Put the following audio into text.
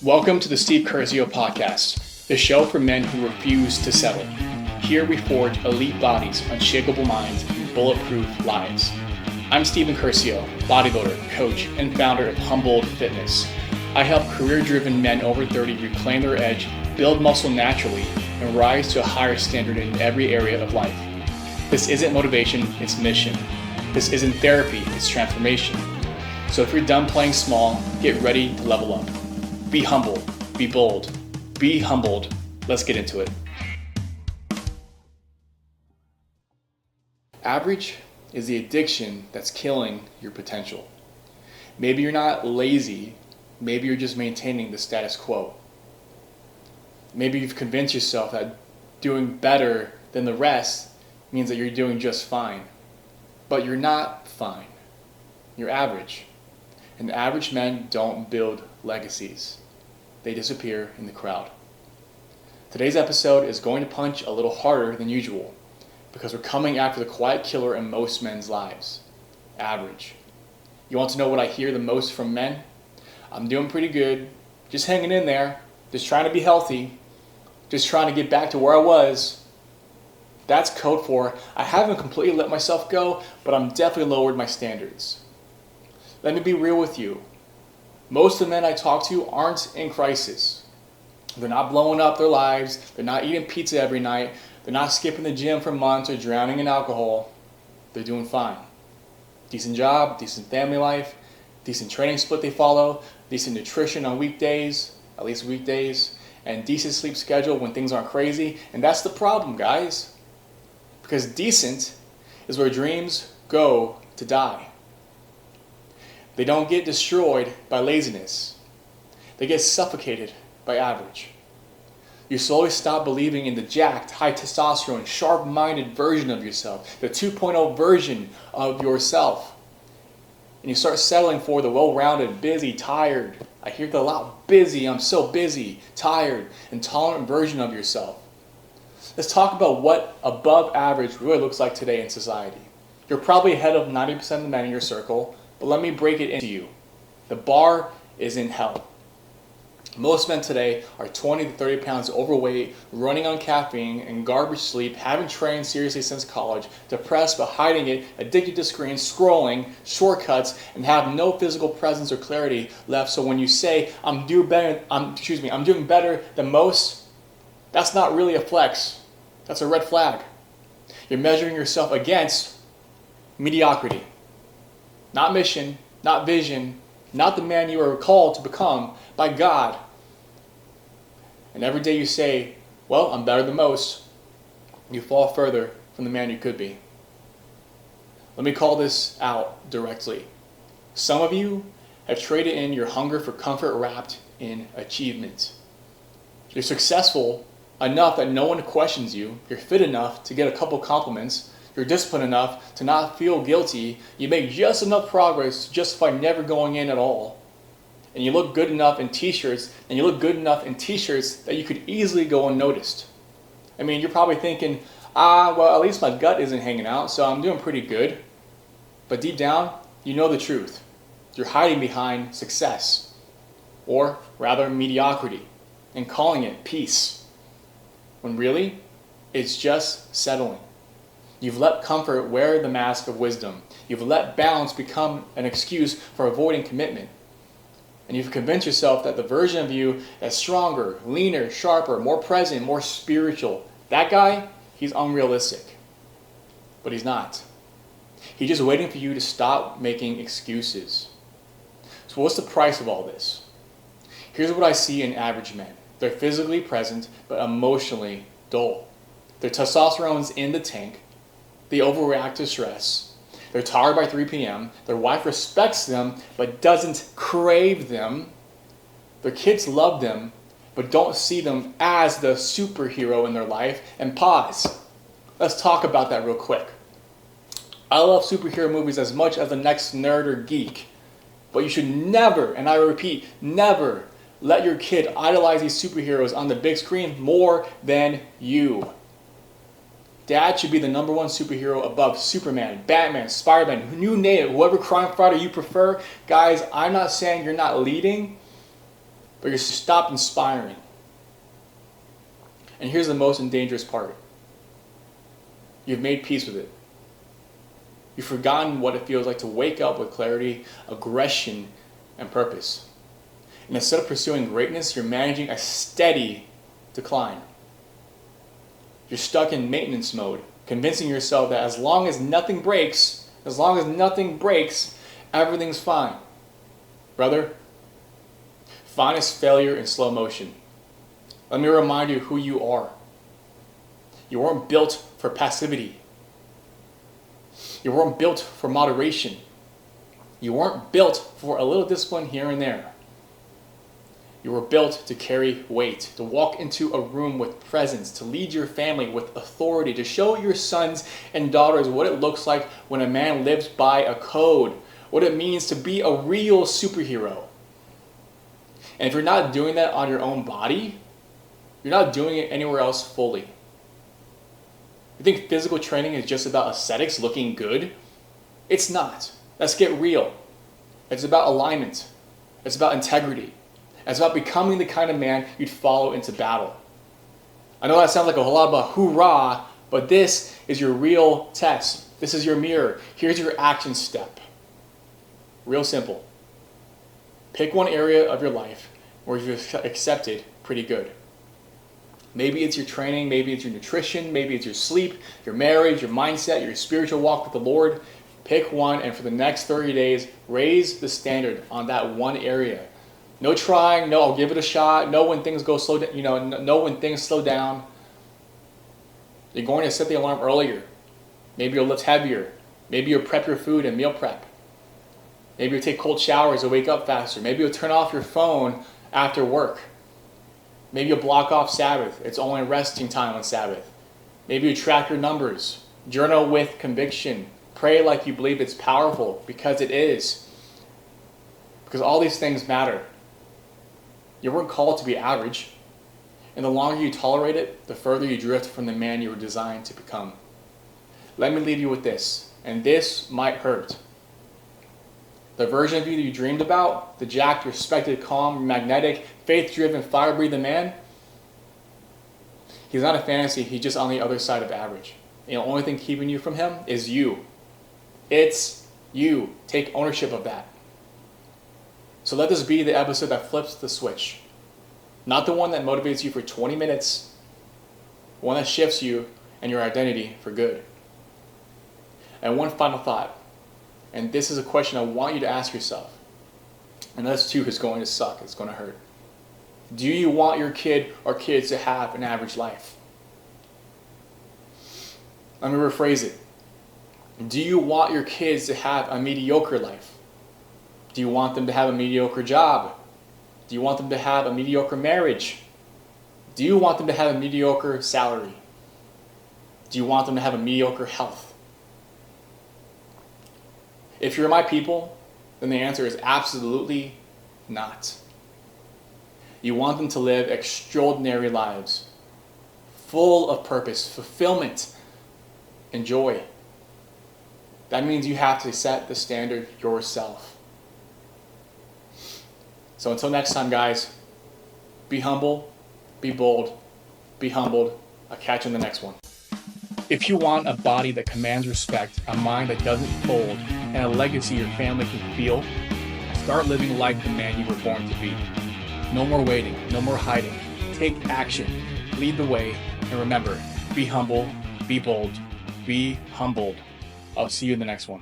Welcome to the Steve Curcio podcast, the show for men who refuse to settle. Here we forge elite bodies, unshakable minds, and bulletproof lives. I'm Steven Curcio, bodybuilder, coach, and founder of Humbold Fitness. I help career-driven men over 30 reclaim their edge, build muscle naturally, and rise to a higher standard in every area of life. This isn't motivation, it's mission. This isn't therapy, it's transformation. So if you're done playing small, get ready to level up. Be humble, be bold, be humbled. Let's get into it. Average is the addiction that's killing your potential. Maybe you're not lazy, maybe you're just maintaining the status quo. Maybe you've convinced yourself that doing better than the rest means that you're doing just fine. But you're not fine. You're average. And average men don't build legacies. They disappear in the crowd. Today's episode is going to punch a little harder than usual because we're coming after the quiet killer in most men's lives. Average. You want to know what I hear the most from men? I'm doing pretty good. Just hanging in there. Just trying to be healthy. Just trying to get back to where I was. That's code for I haven't completely let myself go, but I'm definitely lowered my standards. Let me be real with you. Most of the men I talk to aren't in crisis. They're not blowing up their lives. They're not eating pizza every night. They're not skipping the gym for months or drowning in alcohol. They're doing fine. Decent job, decent family life, decent training split they follow, decent nutrition on weekdays, at least weekdays, and decent sleep schedule when things aren't crazy. And that's the problem, guys. Because decent is where dreams go to die. They don't get destroyed by laziness. They get suffocated by average. You slowly stop believing in the jacked, high testosterone, sharp-minded version of yourself, the 2.0 version of yourself. And you start settling for the well-rounded, busy, tired. I hear that a lot. Busy, I'm so busy, tired, intolerant version of yourself. Let's talk about what above average really looks like today in society. You're probably ahead of 90% of the men in your circle. But let me break it into you. The bar is in hell. Most men today are 20 to 30 pounds overweight, running on caffeine and garbage sleep, haven't trained seriously since college, depressed but hiding it, addicted to screens, scrolling, shortcuts, and have no physical presence or clarity left. So when you say, I'm doing better than most, that's not really a flex. That's a red flag. You're measuring yourself against mediocrity. Not mission, not vision, not the man you are called to become by God. And every day you say, well, I'm better than most, you fall further from the man you could be. Let me call this out directly. Some of you have traded in your hunger for comfort wrapped in achievement. You're successful enough that no one questions you. You're fit enough to get a couple compliments. You're disciplined enough to not feel guilty. You make just enough progress to justify never going in at all. And you look good enough in t-shirts, that you could easily go unnoticed. I mean, you're probably thinking, well, at least my gut isn't hanging out, so I'm doing pretty good. But deep down, you know the truth. You're hiding behind success, or rather mediocrity, and calling it peace. When really, it's just settling. You've let comfort wear the mask of wisdom. You've let balance become an excuse for avoiding commitment. And you've convinced yourself that the version of you that's stronger, leaner, sharper, more present, more spiritual, that guy, he's unrealistic. But he's not. He's just waiting for you to stop making excuses. So what's the price of all this? Here's what I see in average men. They're physically present, but emotionally dull. Their testosterone's in the tank. They overreact to stress. They're tired by 3 p.m. Their wife respects them but doesn't crave them. Their kids love them but don't see them as the superhero in their life. And pause. Let's talk about that real quick. I love superhero movies as much as the next nerd or geek. But you should never, and I repeat, never let your kid idolize these superheroes on the big screen more than you. Dad should be the number one superhero above Superman, Batman, Spider-Man, you name it, whoever crime fighter you prefer. Guys, I'm not saying you're not leading, but you're stopped inspiring. And here's the most dangerous part. You've made peace with it. You've forgotten what it feels like to wake up with clarity, aggression, and purpose. And instead of pursuing greatness, you're managing a steady decline. You're stuck in maintenance mode, convincing yourself that as long as nothing breaks, everything's fine. Brother, fine is failure in slow motion. Let me remind you who you are. You weren't built for passivity. You weren't built for moderation. You weren't built for a little discipline here and there. You were built to carry weight, to walk into a room with presence, to lead your family with authority, to show your sons and daughters what it looks like when a man lives by a code, what it means to be a real superhero. And if you're not doing that on your own body, you're not doing it anywhere else fully. You think physical training is just about aesthetics, looking good? It's not. Let's get real. It's about alignment. It's about integrity. It's about becoming the kind of man you'd follow into battle. I know that sounds like a whole lot about hoorah, but this is your real test. This is your mirror. Here's your action step. Real simple. Pick one area of your life where you've accepted pretty good. Maybe it's your training, maybe it's your nutrition, maybe it's your sleep, your marriage, your mindset, your spiritual walk with the Lord. Pick one, and for the next 30 days, raise the standard on that one area. No trying, no I'll give it a shot, no when things go slow down, no when things slow down. You're going to set the alarm earlier. Maybe you'll lift heavier. Maybe you'll prep your food and meal prep. Maybe you'll take cold showers to wake up faster. Maybe you'll turn off your phone after work. Maybe you'll block off Sabbath. It's only resting time on Sabbath. Maybe you track your numbers. Journal with conviction. Pray like you believe it's powerful, because it is. Because all these things matter. You weren't called to be average. And the longer you tolerate it, the further you drift from the man you were designed to become. Let me leave you with this, and this might hurt. The version of you that you dreamed about, the jacked, respected, calm, magnetic, faith-driven, fire-breathing man, he's not a fantasy, he's just on the other side of average. And the only thing keeping you from him is you. It's you. Take ownership of that. So let this be the episode that flips the switch. Not the one that motivates you for 20 minutes, one that shifts you and your identity for good. And one final thought. And this is a question I want you to ask yourself. And this too is going to suck. It's going to hurt. Do you want your kid or kids to have an average life? Let me rephrase it. Do you want your kids to have a mediocre life? Do you want them to have a mediocre job? Do you want them to have a mediocre marriage? Do you want them to have a mediocre salary? Do you want them to have a mediocre health? If you're my people, then the answer is absolutely not. You want them to live extraordinary lives, full of purpose, fulfillment, and joy. That means you have to set the standard yourself. So until next time, guys, be humble, be bold, be humbled. I'll catch you in the next one. If you want a body that commands respect, a mind that doesn't fold, and a legacy your family can feel, start living like the man you were born to be. No more waiting, no more hiding. Take action, lead the way, and remember, be humble, be bold, be humbled. I'll see you in the next one.